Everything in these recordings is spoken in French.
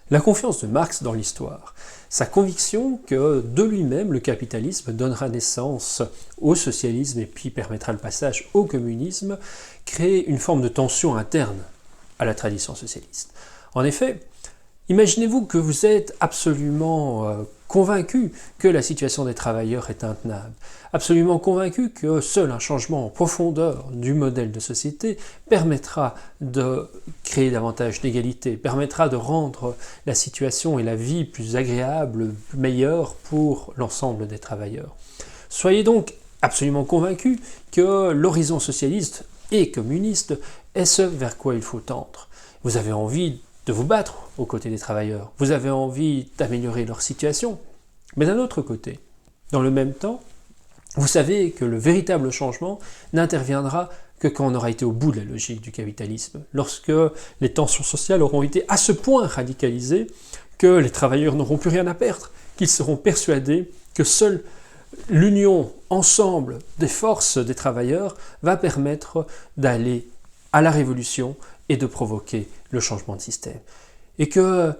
La confiance de Marx dans l'histoire, sa conviction que de lui-même le capitalisme donnera naissance au socialisme et puis permettra le passage au communisme, crée une forme de tension interne à la tradition socialiste. En effet, imaginez-vous que vous êtes absolument convaincu que la situation des travailleurs est intenable, absolument convaincu que seul un changement en profondeur du modèle de société permettra de créer davantage d'égalité, permettra de rendre la situation et la vie plus agréable, meilleure pour l'ensemble des travailleurs. Soyez donc absolument convaincu que l'horizon socialiste et communiste est ce vers quoi il faut tendre. Vous avez envie de vous battre aux côtés des travailleurs, vous avez envie d'améliorer leur situation, mais d'un autre côté, dans le même temps, vous savez que le véritable changement n'interviendra que quand on aura été au bout de la logique du capitalisme, lorsque les tensions sociales auront été à ce point radicalisées que les travailleurs n'auront plus rien à perdre, qu'ils seront persuadés que seule l'union ensemble des forces des travailleurs va permettre d'aller à la révolution et de provoquer le changement de système. Et que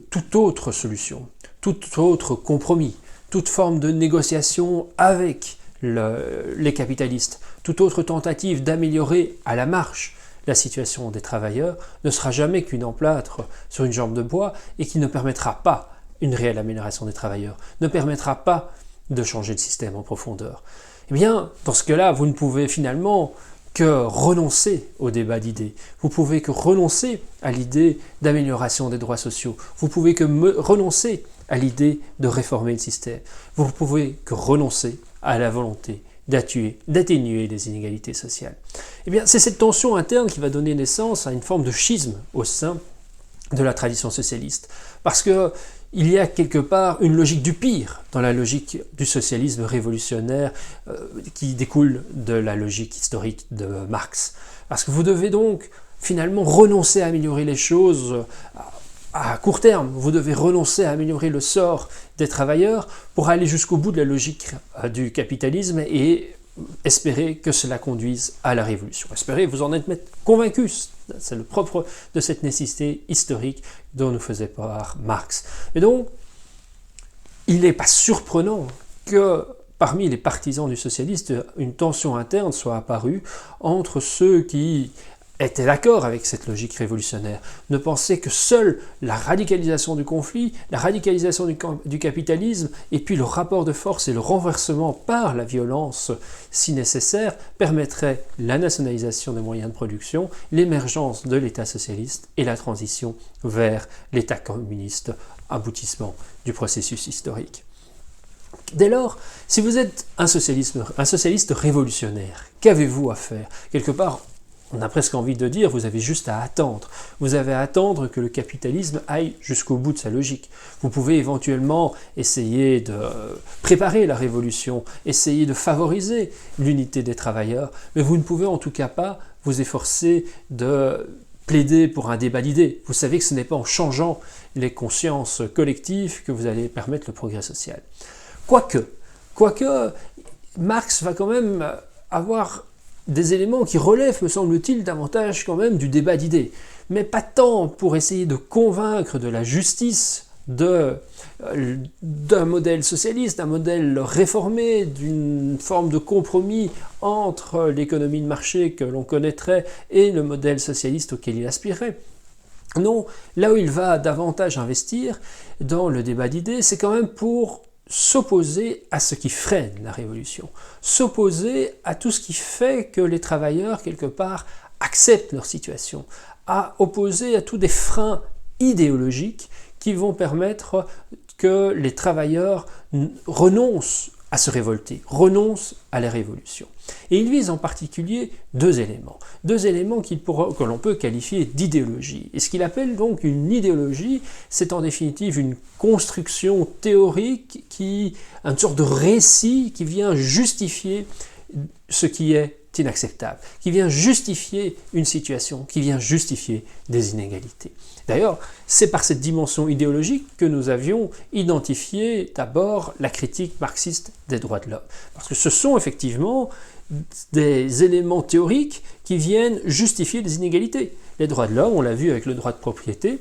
toute autre solution, tout autre compromis, toute forme de négociation avec les capitalistes, toute autre tentative d'améliorer à la marche la situation des travailleurs ne sera jamais qu'une emplâtre sur une jambe de bois et qui ne permettra pas une réelle amélioration des travailleurs, ne permettra pas de changer le système en profondeur. Eh bien, dans ce cas-là, vous ne pouvez finalement que renoncer au débat d'idées. Vous pouvez que renoncer à l'idée d'amélioration des droits sociaux. Vous pouvez que renoncer à l'idée de réformer le système. Vous pouvez que renoncer à la volonté d'atténuer les inégalités sociales. Eh bien, c'est cette tension interne qui va donner naissance à une forme de schisme au sein de la tradition socialiste. Parce que il y a quelque part une logique du pire dans la logique du socialisme révolutionnaire qui découle de la logique historique de Marx. Parce que vous devez donc finalement renoncer à améliorer les choses à court terme. Vous devez renoncer à améliorer le sort des travailleurs pour aller jusqu'au bout de la logique du capitalisme et espérer que cela conduise à la révolution. Espérez vous en être convaincus. C'est le propre de cette nécessité historique dont nous faisait part Marx. Et donc, il n'est pas surprenant que parmi les partisans du socialiste, une tension interne soit apparue entre ceux qui étaient d'accord avec cette logique révolutionnaire, ne pensaient que seule la radicalisation du conflit, la radicalisation du capitalisme, et puis le rapport de force et le renversement par la violence, si nécessaire, permettraient la nationalisation des moyens de production, l'émergence de l'État socialiste et la transition vers l'État communiste, aboutissement du processus historique. Dès lors, si vous êtes un socialiste révolutionnaire, qu'avez-vous à faire ? Quelque part, on a presque envie de dire, vous avez juste à attendre. Vous avez à attendre que le capitalisme aille jusqu'au bout de sa logique. Vous pouvez éventuellement essayer de préparer la révolution, essayer de favoriser l'unité des travailleurs, mais vous ne pouvez en tout cas pas vous efforcer de plaider pour un débat d'idées. Vous savez que ce n'est pas en changeant les consciences collectives que vous allez permettre le progrès social. Quoique, Marx va quand même avoir des éléments qui relèvent, me semble-t-il, davantage quand même du débat d'idées, mais pas tant pour essayer de convaincre de la justice d'un modèle socialiste, d'un modèle réformé, d'une forme de compromis entre l'économie de marché que l'on connaîtrait et le modèle socialiste auquel il aspirait. Non, là où il va davantage investir dans le débat d'idées, c'est quand même pour s'opposer à ce qui freine la révolution, s'opposer à tout ce qui fait que les travailleurs, quelque part, acceptent leur situation, à opposer à tous des freins idéologiques qui vont permettre que les travailleurs renoncent à se révolter, renoncent à la révolution. Et il vise en particulier deux éléments que l'on peut qualifier d'idéologie. Et ce qu'il appelle donc une idéologie, c'est en définitive une construction théorique, une sorte de récit qui vient justifier ce qui est inacceptable, qui vient justifier une situation, qui vient justifier des inégalités. D'ailleurs, c'est par cette dimension idéologique que nous avions identifié d'abord la critique marxiste des droits de l'homme. Parce que ce sont effectivement des éléments théoriques qui viennent justifier les inégalités. Les droits de l'homme, on l'a vu avec le droit de propriété,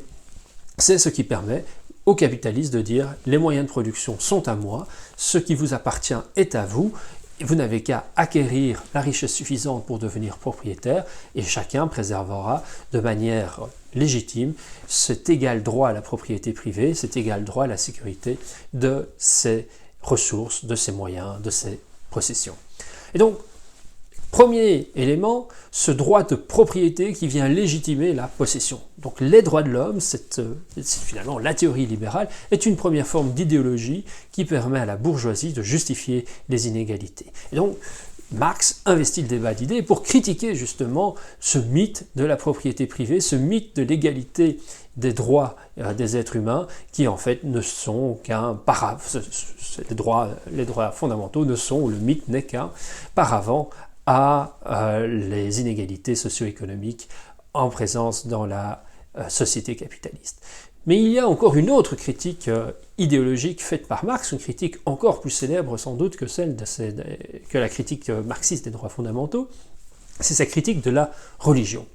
c'est ce qui permet aux capitalistes de dire « les moyens de production sont à moi, ce qui vous appartient est à vous, vous n'avez qu'à acquérir la richesse suffisante pour devenir propriétaire et chacun préservera de manière légitime cet égal droit à la propriété privée, cet égal droit à la sécurité de ses ressources, de ses moyens, de ses possessions. » Et donc, premier élément, ce droit de propriété qui vient légitimer la possession. Donc les droits de l'homme, c'est finalement la théorie libérale, est une première forme d'idéologie qui permet à la bourgeoisie de justifier les inégalités. Et donc Marx investit le débat d'idées pour critiquer justement ce mythe de la propriété privée, ce mythe de l'égalité des droits des êtres humains qui en fait ne sont qu'un les droits fondamentaux ne sont, le mythe n'est qu'un paravent à les inégalités socio-économiques en présence dans la société capitaliste. Mais il y a encore une autre critique idéologique faite par Marx, une critique encore plus célèbre sans doute que que la critique marxiste des droits fondamentaux, c'est sa critique de la religion.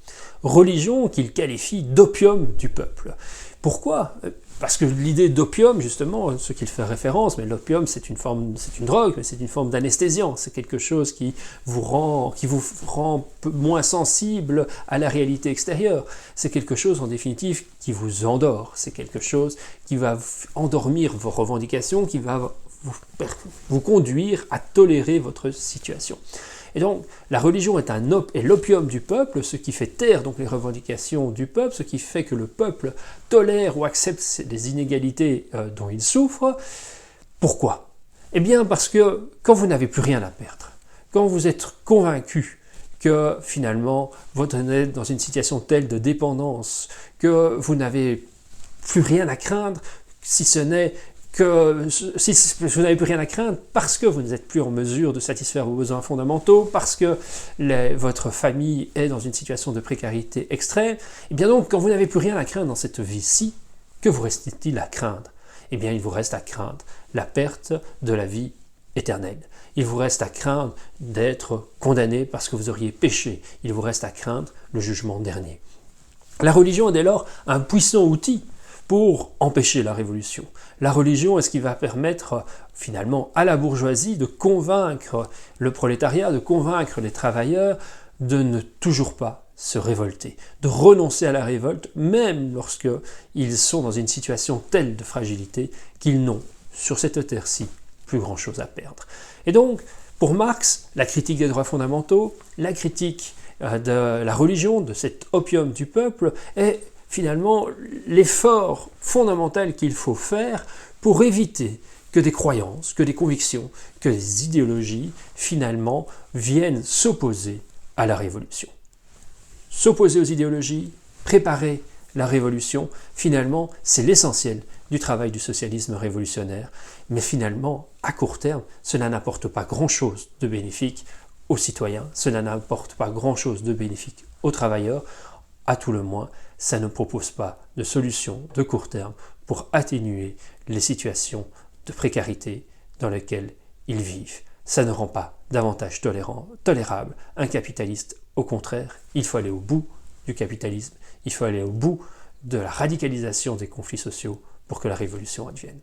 Religion qu'il qualifie d'opium du peuple. Pourquoi ? Parce que l'idée d'opium, justement, ce qu'il fait référence, mais l'opium c'est une drogue, mais c'est une forme d'anesthésiant, c'est quelque chose qui vous rend moins sensible à la réalité extérieure. C'est quelque chose en définitive qui vous endort, c'est quelque chose qui va endormir vos revendications, qui va vous conduire à tolérer votre situation. Et donc, la religion est l'opium du peuple, ce qui fait taire donc les revendications du peuple, ce qui fait que le peuple tolère ou accepte les inégalités dont il souffre. Pourquoi ? Eh bien parce que quand vous n'avez plus rien à perdre, quand vous êtes convaincu que finalement vous êtes dans une situation telle de dépendance, que vous n'avez plus rien à craindre, si ce n'est que si vous n'avez plus rien à craindre parce que vous n'êtes plus en mesure de satisfaire vos besoins fondamentaux, parce que votre famille est dans une situation de précarité extrême, et bien donc quand vous n'avez plus rien à craindre dans cette vie-ci, que vous reste-t-il à craindre ? Eh bien il vous reste à craindre la perte de la vie éternelle. Il vous reste à craindre d'être condamné parce que vous auriez péché. Il vous reste à craindre le jugement dernier. La religion est dès lors un puissant outil pour empêcher la révolution. La religion est ce qui va permettre finalement à la bourgeoisie de convaincre le prolétariat, de convaincre les travailleurs de ne toujours pas se révolter, de renoncer à la révolte, même lorsqu'ils sont dans une situation telle de fragilité qu'ils n'ont, sur cette terre-ci, plus grand-chose à perdre. Et donc, pour Marx, la critique des droits fondamentaux, la critique de la religion, de cet opium du peuple, est finalement l'effort fondamental qu'il faut faire pour éviter que des croyances, que des convictions, que des idéologies, finalement, viennent s'opposer à la révolution. S'opposer aux idéologies, préparer la révolution, finalement, c'est l'essentiel du travail du socialisme révolutionnaire. Mais finalement, à court terme, cela n'apporte pas grand-chose de bénéfique aux citoyens, cela n'apporte pas grand-chose de bénéfique aux travailleurs, à tout le moins, ça ne propose pas de solution de court terme pour atténuer les situations de précarité dans lesquelles ils vivent. Ça ne rend pas davantage tolérable un capitaliste. Au contraire, il faut aller au bout du capitalisme, il faut aller au bout de la radicalisation des conflits sociaux pour que la révolution advienne.